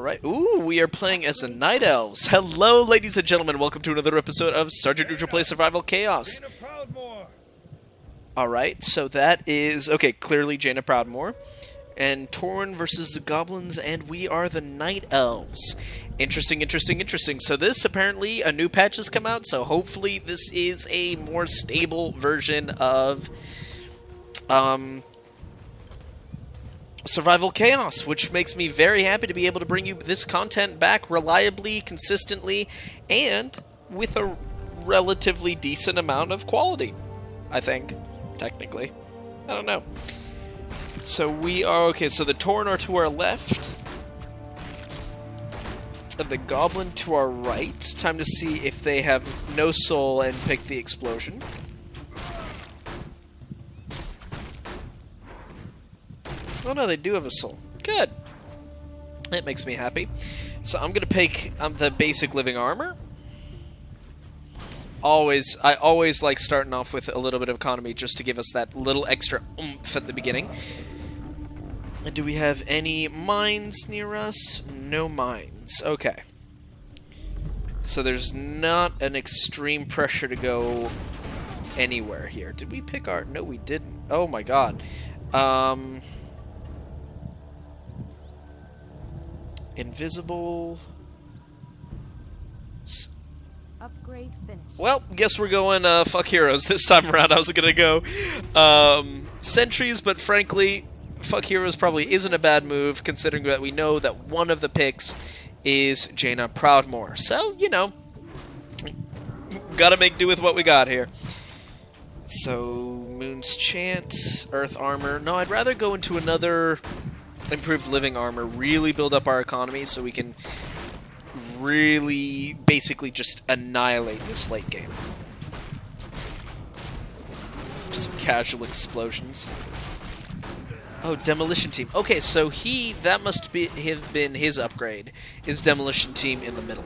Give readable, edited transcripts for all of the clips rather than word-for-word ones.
Alright. Ooh, we are playing as the Night Elves. Hello, ladies and gentlemen. Welcome to another episode of Sergeant Neutral Play Survival Chaos. Alright, so that is... Okay, clearly Jaina Proudmoore. And Tauren versus the Goblins, and we are the Night Elves. Interesting, interesting, interesting. So this, apparently, a new patch has come out, so hopefully this is a more stable version of... Survival Chaos, which makes me very happy to be able to bring you this content back reliably, consistently, and with a relatively decent amount of quality, I think, technically. I don't know. So we are, okay, so the Tauren are to our left, and the Goblin to our right. Time to see if they have no soul and pick the explosion. Oh no, they do have a soul. Good. That makes me happy. So I'm gonna pick the basic living armor. I always like starting off with a little bit of economy just to give us that little extra oomph at the beginning. And do we have any mines near us? No mines. Okay. So there's not an extreme pressure to go anywhere here. Did we pick our... No, we didn't. Oh my god. Invisible. Upgrade finished. Well, guess we're going fuck heroes this time around. I was gonna go sentries, but frankly, fuck heroes probably isn't a bad move, considering that we know that one of the picks is Jaina Proudmoore. So, you know, gotta make do with what we got here. So, Moon's Chant, Earth Armor. No, I'd rather go into another improved living armor, really build up our economy so we can really basically just annihilate this late game. Some casual explosions. Oh, Demolition Team. Okay, so that must have been his upgrade, is Demolition Team in the middle.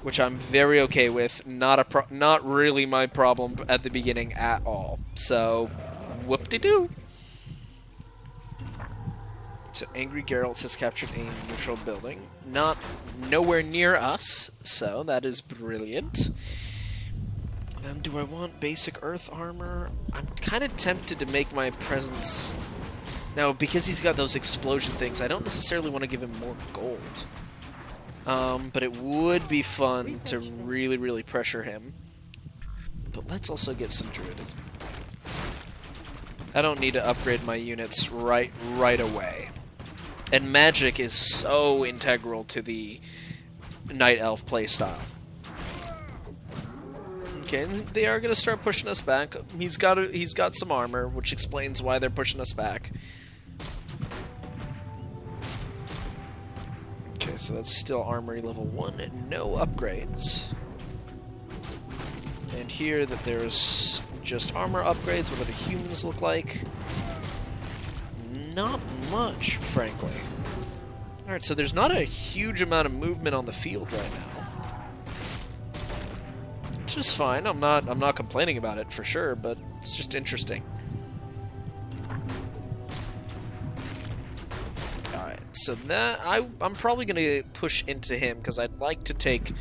Which I'm very okay with, not really my problem at the beginning at all. So, whoop-de-doo. So Angry Geralt has captured a neutral building. Nowhere near us, so that is brilliant. Do I want basic earth armor? I'm kind of tempted to make my presence... No, because he's got those explosion things, I don't necessarily want to give him more gold. But it would be fun to really, really pressure him. But let's also get some druidism. I don't need to upgrade my units right away. And magic is so integral to the Night Elf playstyle. Okay, they are going to start pushing us back. He's got some armor, which explains why they're pushing us back. Okay, so that's still armory level 1 and no upgrades. And here that there's just armor upgrades. What do the humans look like? Not much, frankly. Alright, so there's not a huge amount of movement on the field right now. Which is fine. I'm not complaining about it for sure, but it's just interesting. Alright, so that I'm probably gonna push into him because I'd like to take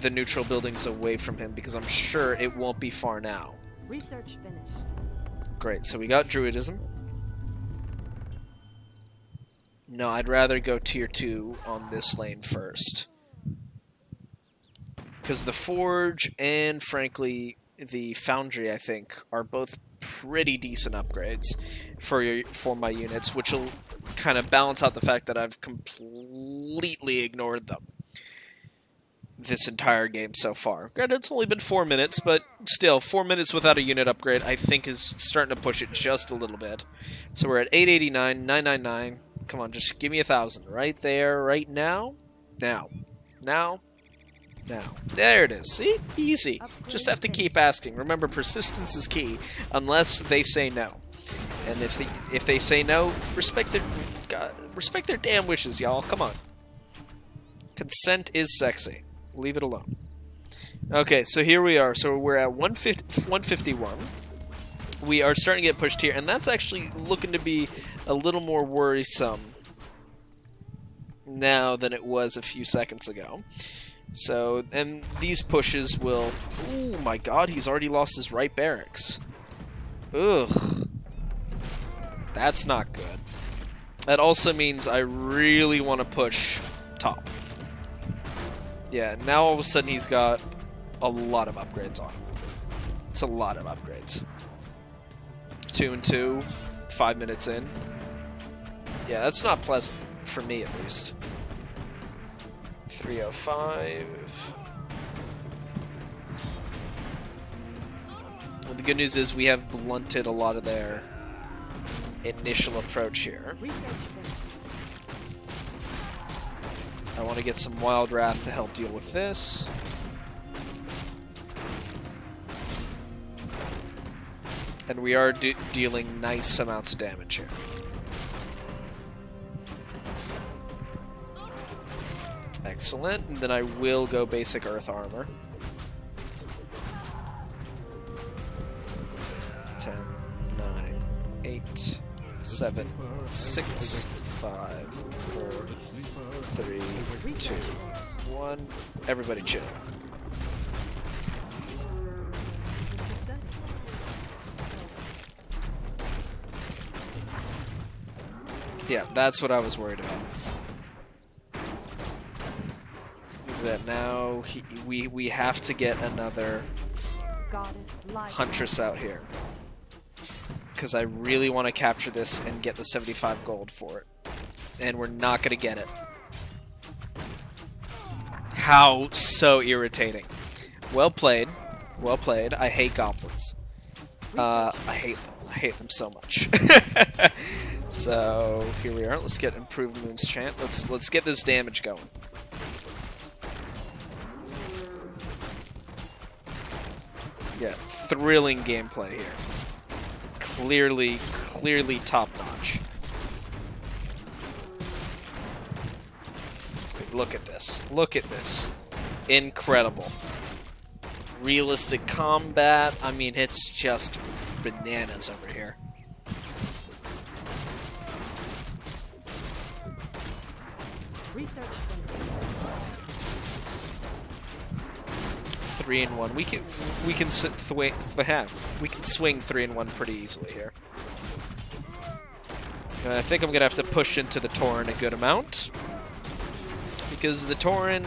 the neutral buildings away from him because I'm sure it won't be far now. Research finished. Great, so we got druidism. No, I'd rather go tier 2 on this lane first. Because the Forge and, frankly, the Foundry, I think, are both pretty decent upgrades for my units, which will kind of balance out the fact that I've completely ignored them this entire game so far. Granted, it's only been 4 minutes, but still, 4 minutes without a unit upgrade, I think, is starting to push it just a little bit. So we're at 889, 999... Come on, just give me 1,000. Right there, right now. Now. Now. Now. There it is. See? Easy. Just have to keep asking. Remember, persistence is key, unless they say no. And if they say no, respect their damn wishes, y'all. Come on. Consent is sexy. Leave it alone. Okay, so here we are. So we're at 151. We are starting to get pushed here, and that's actually looking to be a little more worrisome now than it was a few seconds ago. So, and these pushes will... Oh my god, he's already lost his right barracks. Ugh. That's not good. That also means I really want to push top. Yeah, now all of a sudden he's got a lot of upgrades on him. It's a lot of upgrades. 2 and 2, 5 minutes in. Yeah, that's not pleasant. For me, at least. 305. Well, the good news is we have blunted a lot of their initial approach here. I want to get some Wild Wrath to help deal with this. And we are dealing nice amounts of damage here. Excellent. And then I will go basic Earth Armor. 10, 9, 8, 7, 6, 5, 4, 3, 2, 1. Everybody chill. Yeah, that's what I was worried about. Is that now we have to get another Huntress out here. Because I really want to capture this and get the 75 gold for it. And we're not going to get it. How so irritating. Well played. Well played. I hate goblins. I hate them. I hate them so much. So here we are. Let's get Improved Moon's Chant. Let's get this damage going. Yeah, thrilling gameplay here. Clearly top notch. Look at this. Look at this. Incredible. Realistic combat. I mean, it's just bananas over here. Research. 3 and 1. We can swing 3 and 1 pretty easily here. And I think I'm gonna have to push into the Tauren a good amount, because the Tauren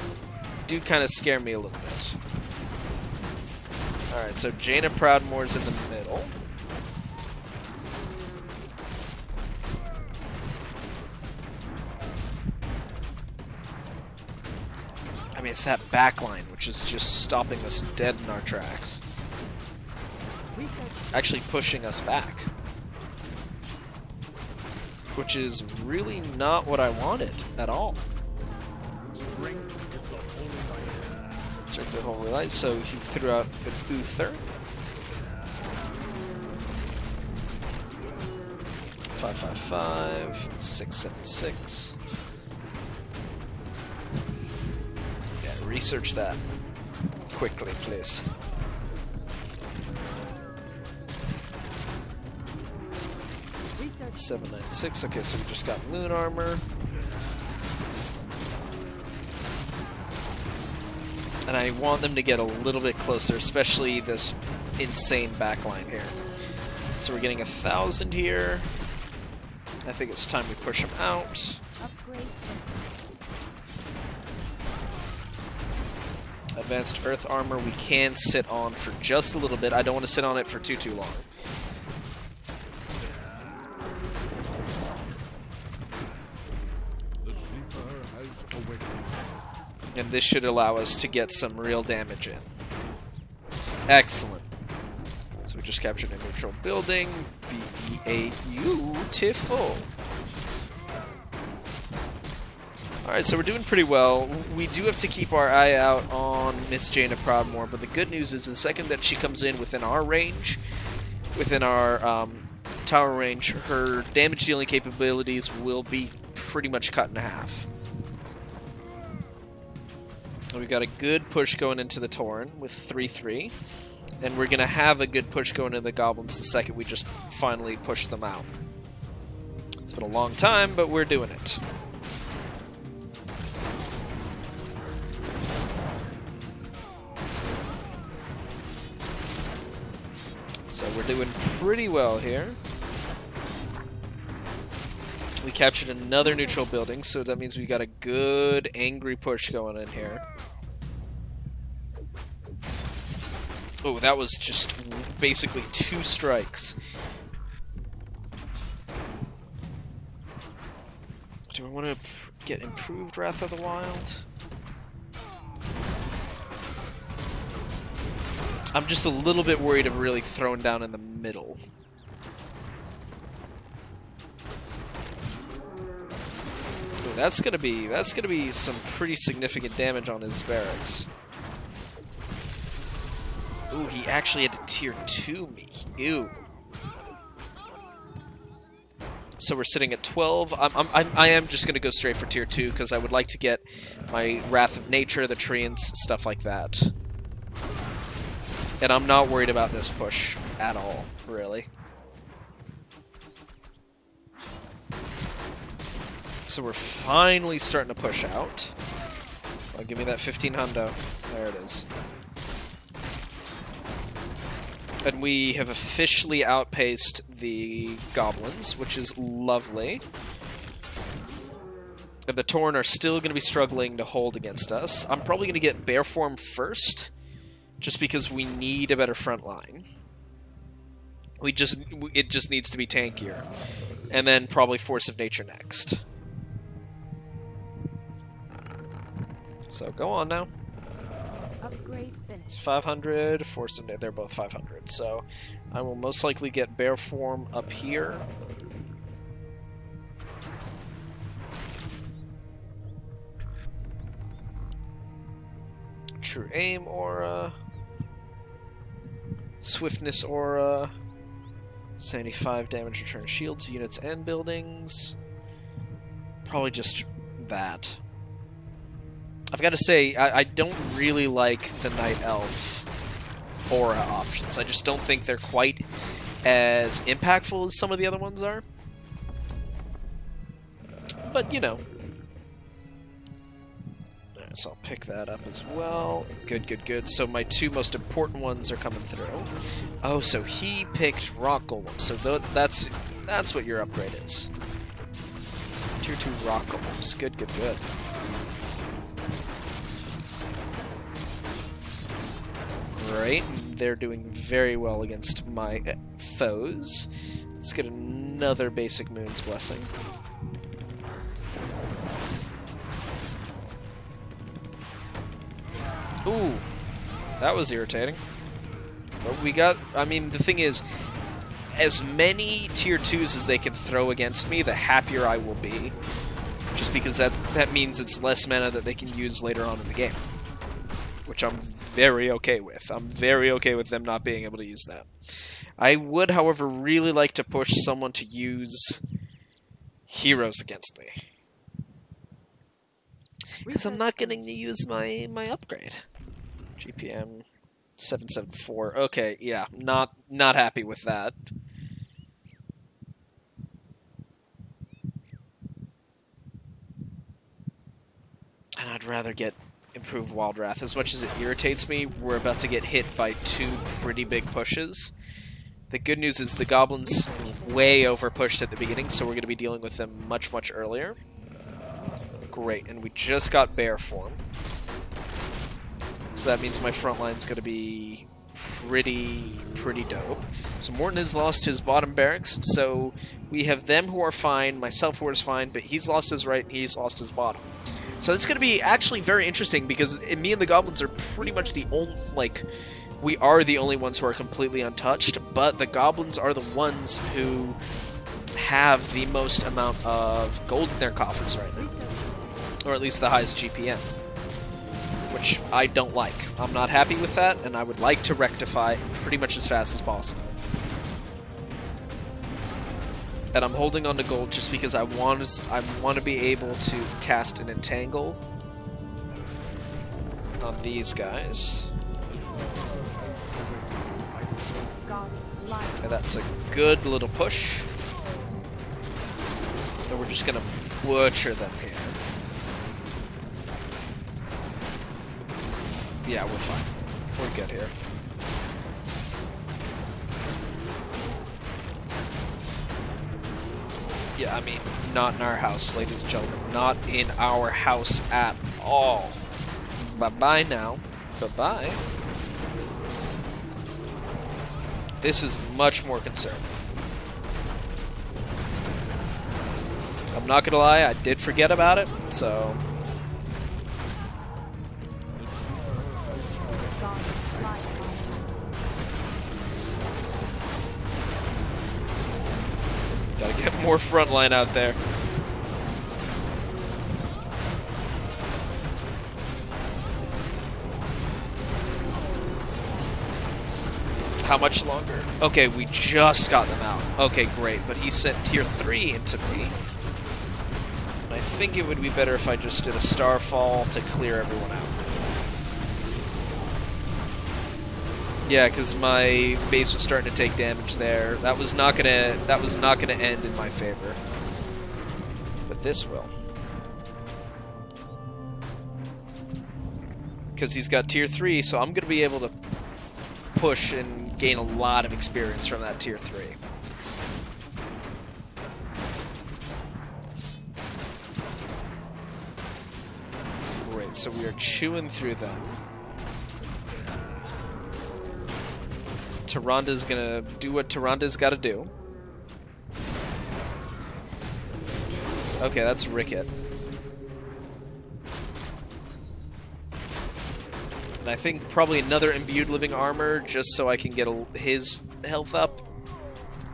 do kind of scare me a little bit. All right, so Jaina Proudmoore's in the middle. I mean, it's that backline, which is just stopping us dead in our tracks. Actually pushing us back. Which is really not what I wanted at all. Check the Holy Light, so he threw out the Uther. 555, 676. Research that quickly, please. Research. 796. Okay, so we just got moon armor. And I want them to get a little bit closer, especially this insane backline here. So we're getting 1,000 here. I think it's time we push them out. Upgrade. Advanced Earth Armor we can sit on for just a little bit. I don't want to sit on it for too long. And this should allow us to get some real damage in. Excellent. So we just captured a neutral building. Beautiful. Alright, so we're doing pretty well. We do have to keep our eye out on Miss Jaina Proudmoore, but the good news is the second that she comes in within our range, within our tower range, her damage dealing capabilities will be pretty much cut in half. We've got a good push going into the Tauren with 3-3, and we're going to have a good push going into the Goblins the second we just finally push them out. It's been a long time, but we're doing it. So we're doing pretty well here. We captured another neutral building, so that means we got a good angry push going in here. Oh, that was just basically 2 strikes. Do I want to get improved Wrath of the Wild? I'm just a little bit worried of really throwing down in the middle. Ooh, that's gonna be some pretty significant damage on his barracks. Ooh, he actually had to tier 2 me. Ew. So we're sitting at 12. I am just gonna go straight for tier 2 because I would like to get my Wrath of Nature, the Treants, stuff like that. And I'm not worried about this push at all, really. So we're finally starting to push out. Oh, give me that 15 hundo. There it is. And we have officially outpaced the Goblins, which is lovely. And the Tauren are still going to be struggling to hold against us. I'm probably going to get Bear Form first, just because we need a better front line. It just needs to be tankier. And then probably Force of Nature next. So go on now. Upgrade It's finished. 500, Force of Nature, they're both 500. So I will most likely get Bear Form up here. True Aim Aura. Swiftness Aura. 75 damage return shields, units, and buildings. Probably just that. I've got to say, I don't really like the Night Elf aura options. I just don't think they're quite as impactful as some of the other ones are. But, you know. Alright, so I'll pick that up as well. Good, good, good. So my 2 most important ones are coming through. Oh, so he picked Rock Golem. So that's what your upgrade is. Tier 2 Rock Golems. Good, good, good. Great. They're doing very well against my foes. Let's get another basic Moon's Blessing. Ooh, that was irritating. But we got, I mean, the thing is, as many tier 2s as they can throw against me, the happier I will be. Just because that means it's less mana that they can use later on in the game. Which I'm very okay with. I'm very okay with them not being able to use that. I would, however, really like to push someone to use heroes against me. Because I'm not getting to use my upgrade. GPM 774. Okay, yeah, not happy with that. And I'd rather get improved Wild Wrath. As much as it irritates me, we're about to get hit by 2 pretty big pushes. The good news is the Goblins way over pushed at the beginning, so we're going to be dealing with them much, much earlier. Great, and we just got Bear Form. So that means my front line's going to be pretty dope. So Morton has lost his bottom barracks, so we have them who are fine, myself who is fine, but he's lost his right and he's lost his bottom. So it's going to be actually very interesting because me and the Goblins are pretty much the only, like, we are the only ones who are completely untouched, but the Goblins are the ones who have the most amount of gold in their coffers right now. Or at least the highest GPM. Which I don't like. I'm not happy with that, and I would like to rectify pretty much as fast as possible. And I'm holding on to gold just because I want to be able to cast an Entangle on these guys. And that's a good little push. And we're just gonna butcher them here. Yeah, we're fine. We're good here. Yeah, I mean, not in our house, ladies and gentlemen. Not in our house at all. Bye-bye now. Bye-bye. This is much more concerning. I'm not gonna lie, I did forget about it, so... Gotta get more frontline out there. How much longer? Okay, we just got them out. Okay, great, but he sent tier 3 into me. And I think it would be better if I just did a Starfall to clear everyone out. Yeah, because my base was starting to take damage there. That was not gonna end in my favor. But this will. Because he's got tier 3, so I'm gonna be able to push and gain a lot of experience from that tier 3. Great, so we are chewing through them. Tyranda's gonna do what Tyranda's gotta do. Okay, that's Ricket. And I think probably another imbued living armor, just so I can get his health up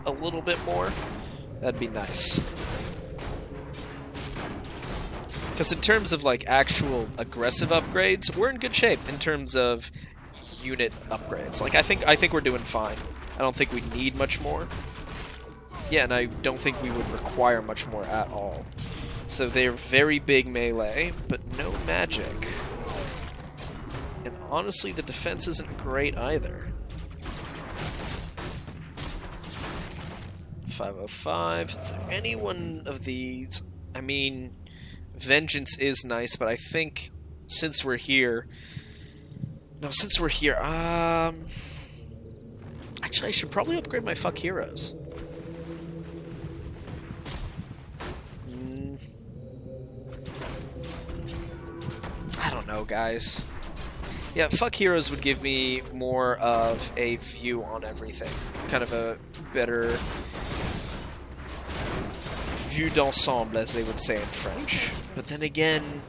a little bit more. That'd be nice. Because in terms of like actual aggressive upgrades, we're in good shape in terms of unit upgrades. Like I think we're doing fine. I don't think we need much more. Yeah, and I don't think we would require much more at all. So they're very big melee, but no magic. And honestly, the defense isn't great either. 505. Is there any one of these? I mean, Vengeance is nice, but I think since we're here... No, since we're here, actually, I should probably upgrade my fuck heroes. I don't know, guys. Yeah, fuck heroes would give me more of a view on everything. Kind of a better vue d'ensemble, as they would say in French. But then again...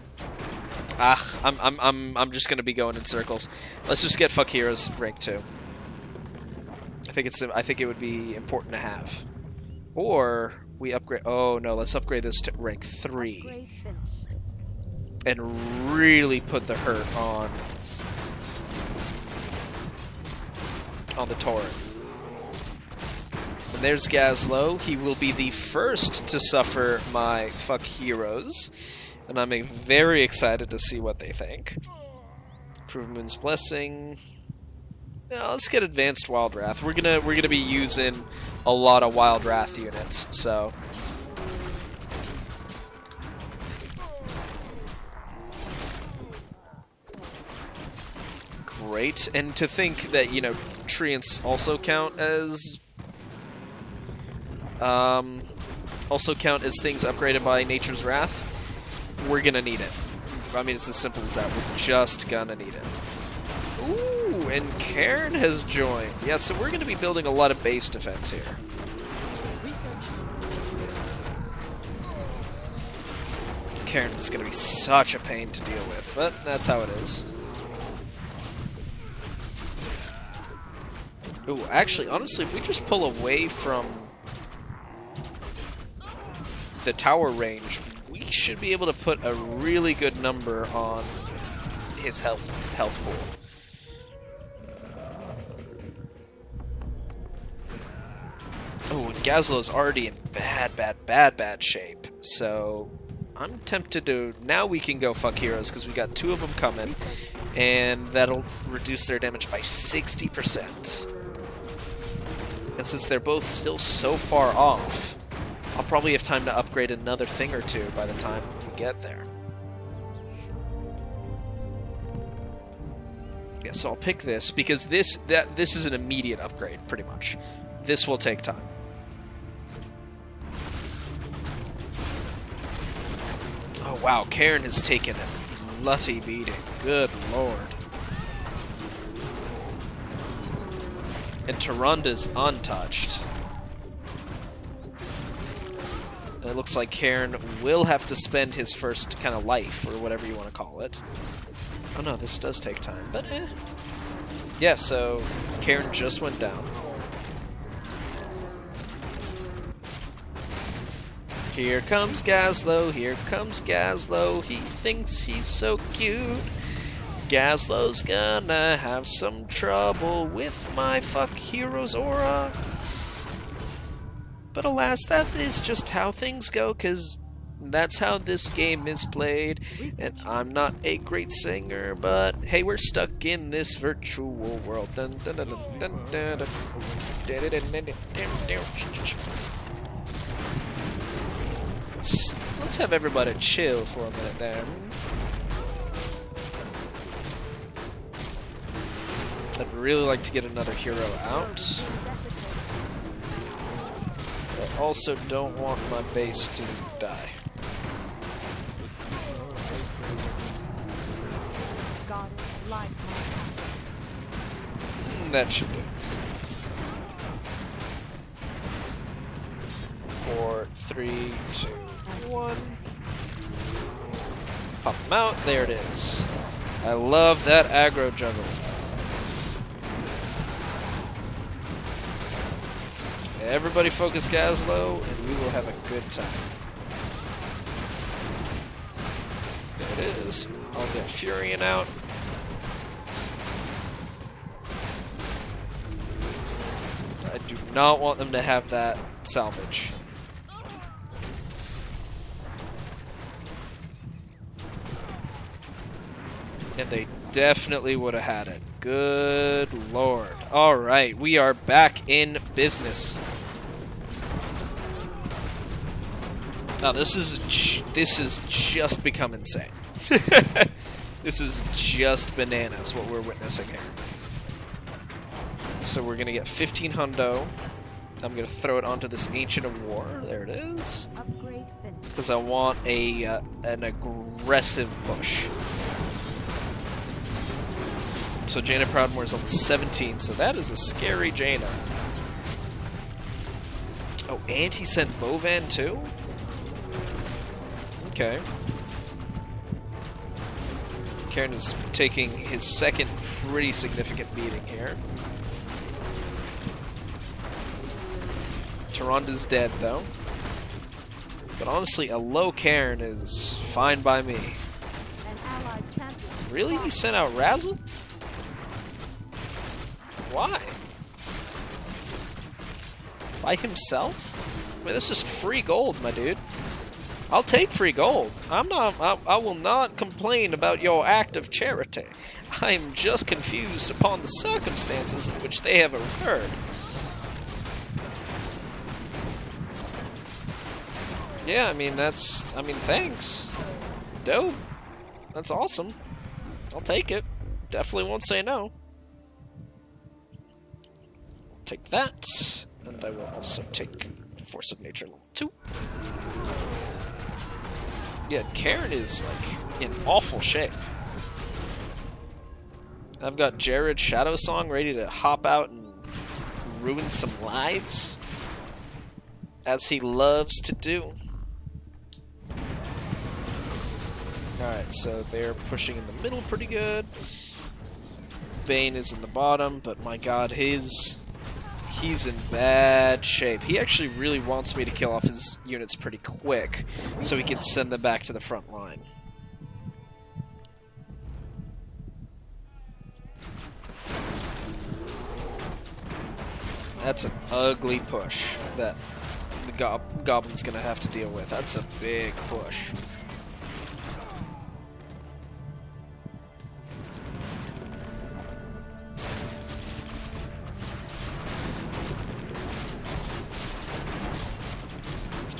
I'm just gonna be going in circles. Let's just get fuck heroes rank 2. I think it would be important to have. Or we upgrade. Oh no, let's upgrade this to rank 3 and really put the hurt on the Tauren. And there's Gazlo. He will be the first to suffer my fuck heroes. And I'm very excited to see what they think. Prove Moon's Blessing. Now, let's get Advanced Wild Wrath. We're gonna be using a lot of Wild Wrath units, so great. And to think that, you know, Treants also count as things upgraded by Nature's Wrath. We're gonna need it. I mean, it's as simple as that. We're just gonna need it. Ooh, and Cairn has joined. Yeah, so we're gonna be building a lot of base defense here. Cairn is gonna be such a pain to deal with, but that's how it is. Ooh, actually, honestly, if we just pull away from the tower range, we should be able to put a really good number on his health pool. Oh, and Gazlo's already in bad shape. So I'm tempted to... Now we can go fuck heroes, because we got 2 of them coming, and that'll reduce their damage by 60%. And since they're both still so far off, I'll probably have time to upgrade another thing or 2 by the time we get there. Yeah, so I'll pick this, because this is an immediate upgrade, pretty much. This will take time. Oh wow, Karen has taken a bloody beating. Good lord. And Taronda's untouched. And it looks like Karen will have to spend his first kind of life, or whatever you want to call it. Oh no, this does take time, but eh. Yeah, so Karen just went down. Here comes Gazlowe, here comes Gazlowe, he thinks he's so cute. Gazlowe's gonna have some trouble with my fuck hero's aura. But alas, that is just how things go, cause that's how this game is played. And I'm not a great singer, but hey, we're stuck in this virtual world. Dun, dun, dun, dun, dun, dun. Let's have everybody chill for a minute there. I'd really like to get another hero out. I also don't want my base to die. That should do. 4, 3, 2, 1. Pop him out. There it is. I love that aggro juggle. Everybody focus Gazlowe, and we will have a good time. There it is. I'll get Furion out. I do not want them to have that salvage. And they definitely would have had it. Good lord. Alright, we are back in business. Now this is just become insane. This is just bananas what we're witnessing here. So we're gonna get 15 hundo. I'm gonna throw it onto this Ancient of War. There it is. Because I want an aggressive push. So Jaina Proudmoore is on 17, so that is a scary Jaina. Oh, and he sent Bovan too? Okay. Karen is taking his second pretty significant beating here. Taronda's dead though. But honestly, a low Karen is fine by me. Really? He sent out Razzle? Why? By himself? I mean, this is free gold, my dude. I'll take free gold. I will not complain about your act of charity. I am just confused upon the circumstances in which they have occurred. Yeah, I mean, thanks. Dope. That's awesome. I'll take it. Definitely won't say no. Take that, and I will also take Force of Nature level 2. Yeah, Karen is, like, in awful shape. I've got Jared Shadow Song ready to hop out and ruin some lives, as he loves to do. Alright, so they're pushing in the middle pretty good. Bane is in the bottom, but my god, he's in bad shape. He actually really wants me to kill off his units pretty quick so he can send them back to the front line. That's an ugly push that the Goblin's gonna have to deal with. That's a big push.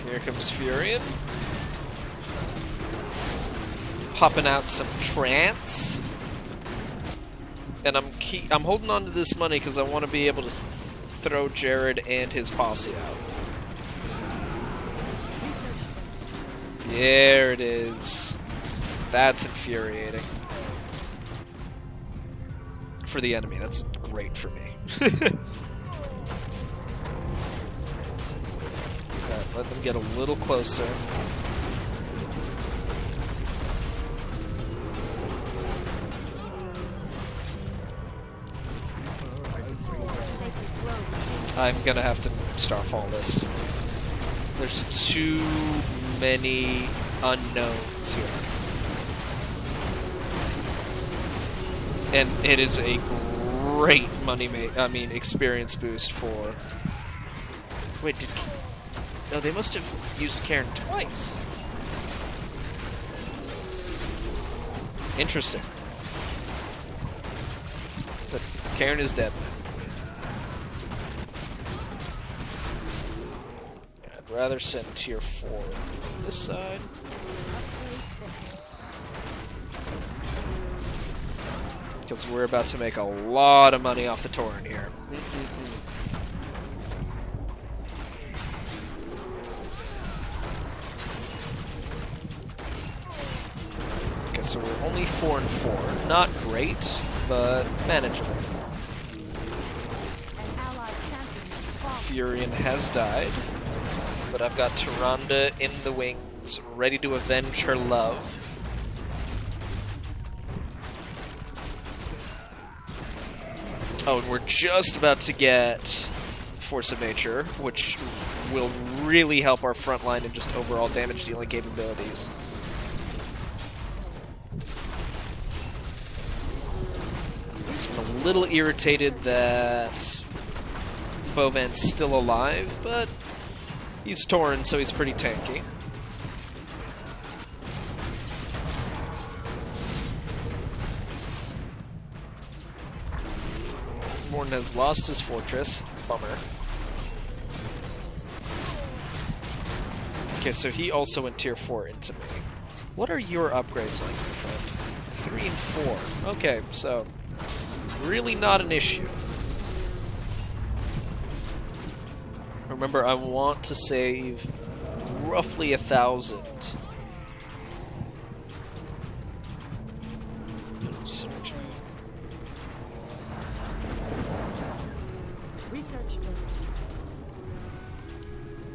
Here comes Furion. Popping out some trance. And I'm holding on to this money because I want to be able to throw Jared and his posse out. There it is. That's infuriating. For the enemy, that's great for me. Okay, let them get a little closer. I'm gonna have to Starfall this. There's too many unknowns here. And it is a great experience boost for... Wait, no, they must have used Karen twice. Interesting. But Karen is dead. I'd rather send tier 4 on this side. Because we're about to make a lot of money off the Tauren here. Okay, so we're only 4 and 4. Not great, but manageable. Furion has died, but I've got Tyrande in the wings, ready to avenge her love. Oh, and we're just about to get Force of Nature, which will really help our front line and just overall damage dealing capabilities. I'm a little irritated that Bovan's still alive, but he's Tauren, so he's pretty tanky. Morn has lost his fortress. Bummer. Okay, so he also went tier 4 into me. What are your upgrades like, my friend? 3 and 4. Okay, so really not an issue. Remember, I want to save roughly 1,000.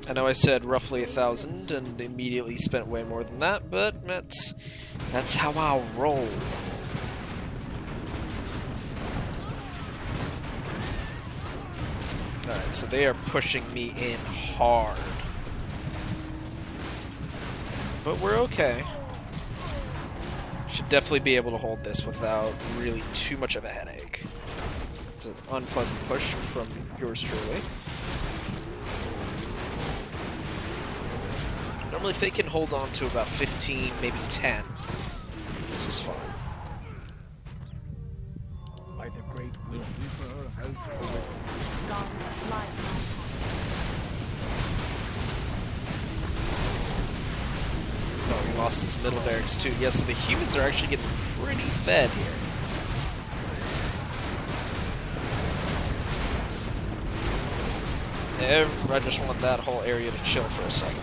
I know I said roughly 1,000 and immediately spent way more than that, but that's how I'll roll. Alright, so they are pushing me in hard. But we're okay. Should definitely be able to hold this without really too much of a headache. It's an unpleasant push from yours truly. Normally, if they can hold on to about 15, maybe 10, this is fine. By the great Whisper has Oh, he lost his middle barracks too. Yes, so the humans are actually getting pretty fed here. I just want that whole area to chill for a second.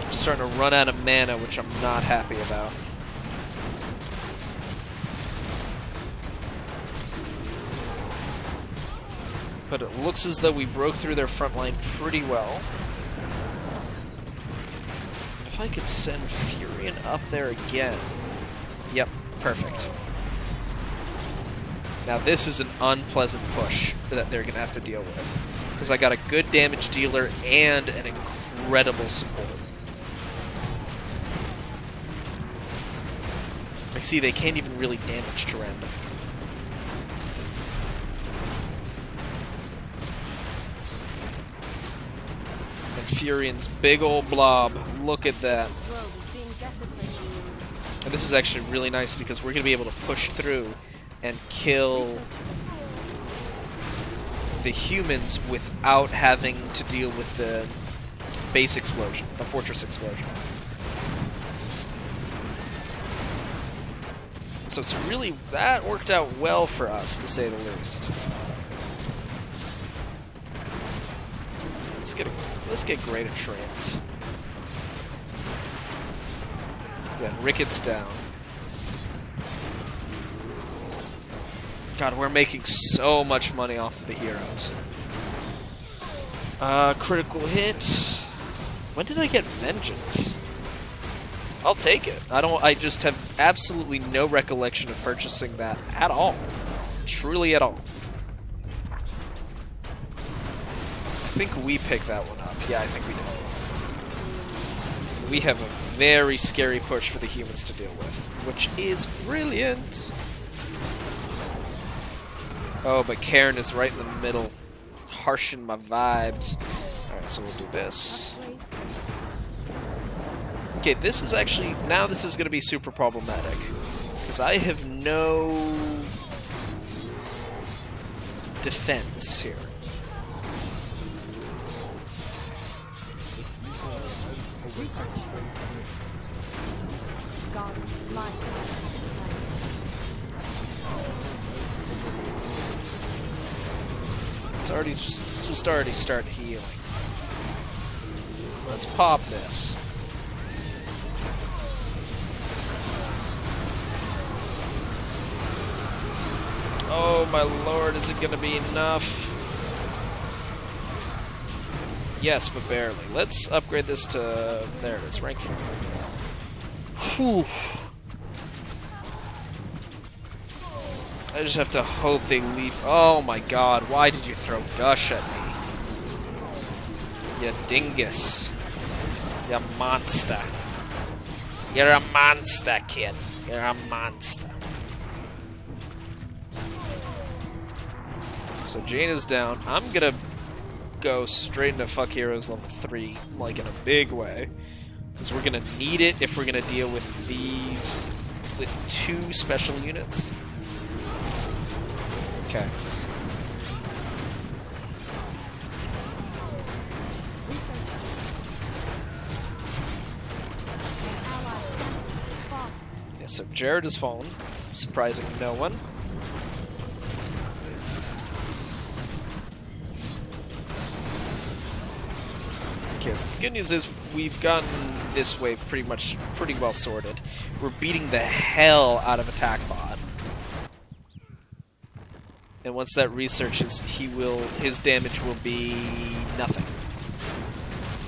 I'm starting to run out of mana, which I'm not happy about. But it looks as though we broke through their front line pretty well. And if I could send Furion up there again... Yep, perfect. Now this is an unpleasant push that they're going to have to deal with. Because I got a good damage dealer and an incredible support. I see they can't even really damage Tyrande. And Furion's big old blob. Look at that. And this is actually really nice because we're going to be able to push through and kill the humans without having to deal with the base explosion, the fortress explosion. So it's really, that worked out well for us, to say the least. Let's get great at trance. Good. Ricket's down. God, we're making so much money off of the heroes. Critical hit. When did I get Vengeance? I'll take it. I just have absolutely no recollection of purchasing that at all. Truly at all. I think we picked that one up. Yeah, I think we did. We have a very scary push for the humans to deal with, which is brilliant. Oh, but Karen is right in the middle, harshing my vibes. Alright, so we'll do this. Okay, this is actually... Now this is going to be super problematic. Because I have no... defense here. Let's just already start healing. Let's pop this. Oh my lord, is it gonna be enough? Yes, but barely. Let's upgrade this to... There it is, rank 4. Whew. I just have to hope they leave... Oh my god, why did you throw Gush at me? You dingus. You monster. You're a monster, kid. You're a monster. So Jane is down. I'm gonna go straight into Fuck Heroes level 3, like in a big way. Because we're gonna need it if we're gonna deal with these... with 2 special units. Okay. Yeah, so Jared has fallen, surprising no one. Okay, so the good news is we've gotten this wave pretty well sorted. We're beating the hell out of Attack Bot. And once that researches, his damage will be nothing.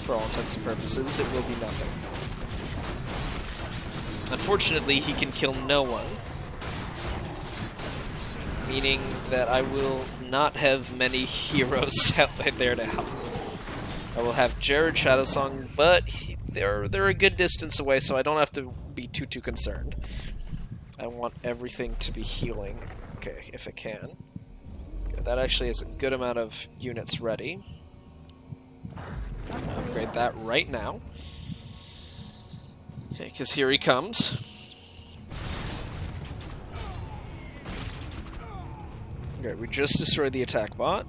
For all intents and purposes, it will be nothing. Unfortunately, he can kill no one. Meaning that I will not have many heroes out there to help. I will have Jared Shadowsong, but they're a good distance away, so I don't have to be too concerned. I want everything to be healing. Okay, if it can. That actually is a good amount of units ready. Upgrade that right now. Because here he comes. Okay, we just destroyed the attack bot.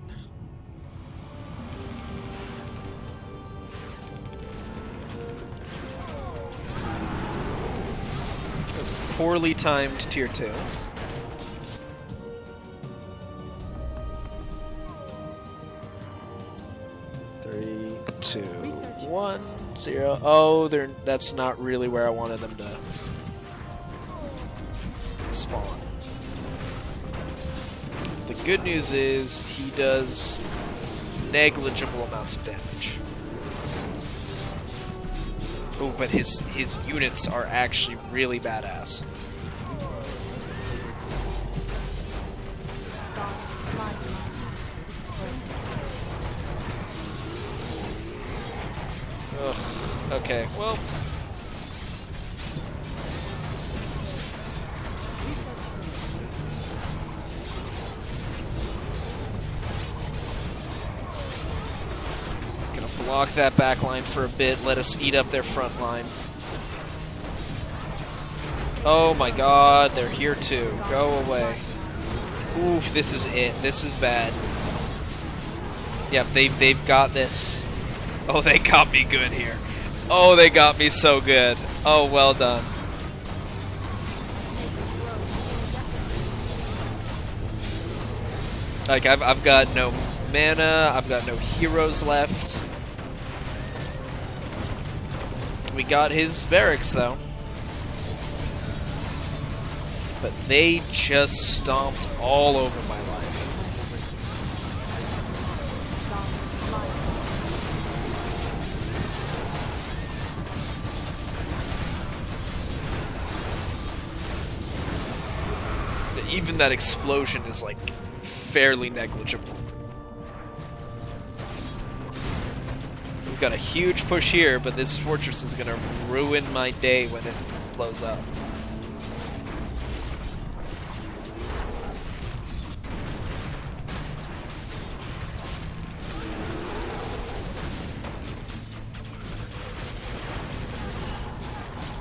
That was a poorly timed tier 2. Two, 1, 0. Oh, that's not really where I wanted them to spawn. The good news is he does negligible amounts of damage. Oh, but his units are actually really badass. Ugh. Okay, well... Gonna block that back line for a bit, let us eat up their front line. Oh my god, they're here too. Go away. Oof, this is it. This is bad. Yep, they've got this. Oh, they got me good here. Oh, they got me so good. Oh, well done. Like, I've got no mana, I've got no heroes left. We got his barracks, though. but they just stomped all over my life. Even that explosion is like fairly negligible. We've got a huge push here, but this fortress is gonna ruin my day when it blows up.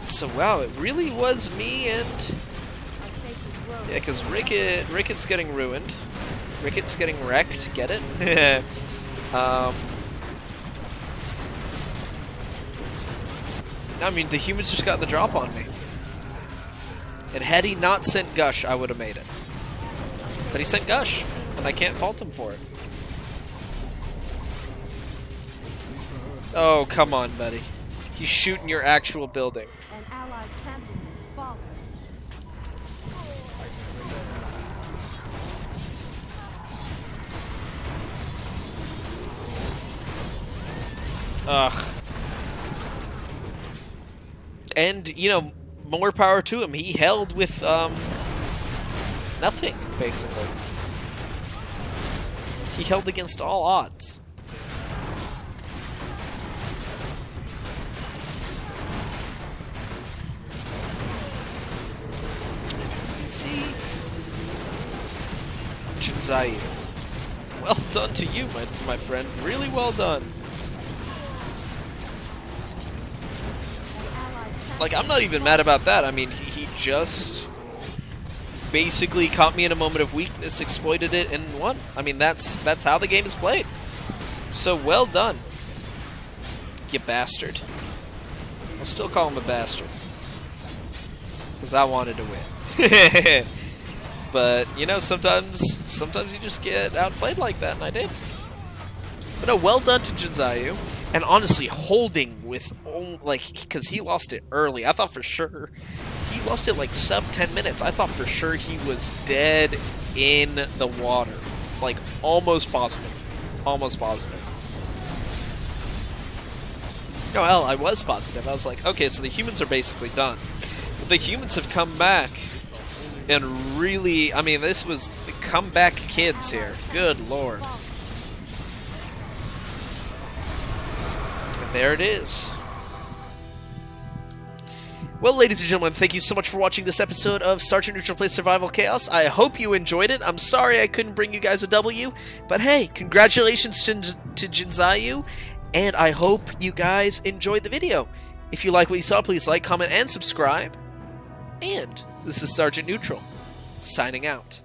So wow, it really was me and... Yeah, because Ricket's getting ruined. Ricket's getting wrecked, get it? I mean, the humans just got the drop on me. And had he not sent Gush, I would have made it. But he sent Gush, and I can't fault him for it. Oh, come on, buddy. He's shooting your actual building. An allied champion is fallen. Ugh. And, you know, more power to him. He held with, nothing, basically. He held against all odds. See? Jinzai. Well done to you, my friend. Really well done. Like, I'm not even mad about that. I mean, he just basically caught me in a moment of weakness, exploited it, and won. I mean, that's how the game is played. So, well done. You bastard. I'll still call him a bastard. Because I wanted to win. But, you know, sometimes you just get outplayed like that, and I did. But no, well done to Jinzayu. And honestly, holding with, like, because he lost it early. I thought for sure, he lost it like sub 10 minutes. I thought for sure he was dead in the water. Like, almost positive. Almost positive. No, hell, I was positive. I was like, okay, so the humans are basically done. But the humans have come back and really, I mean, this was the comeback kids here. Good lord. And there it is. Well, ladies and gentlemen, thank you so much for watching this episode of Sergeant Neutral Plays Survival Chaos. I hope you enjoyed it. I'm sorry I couldn't bring you guys a W, but hey, congratulations to Jinzayu, and I hope you guys enjoyed the video. If you like what you saw, please like, comment, and subscribe. And this is Sergeant Neutral, signing out.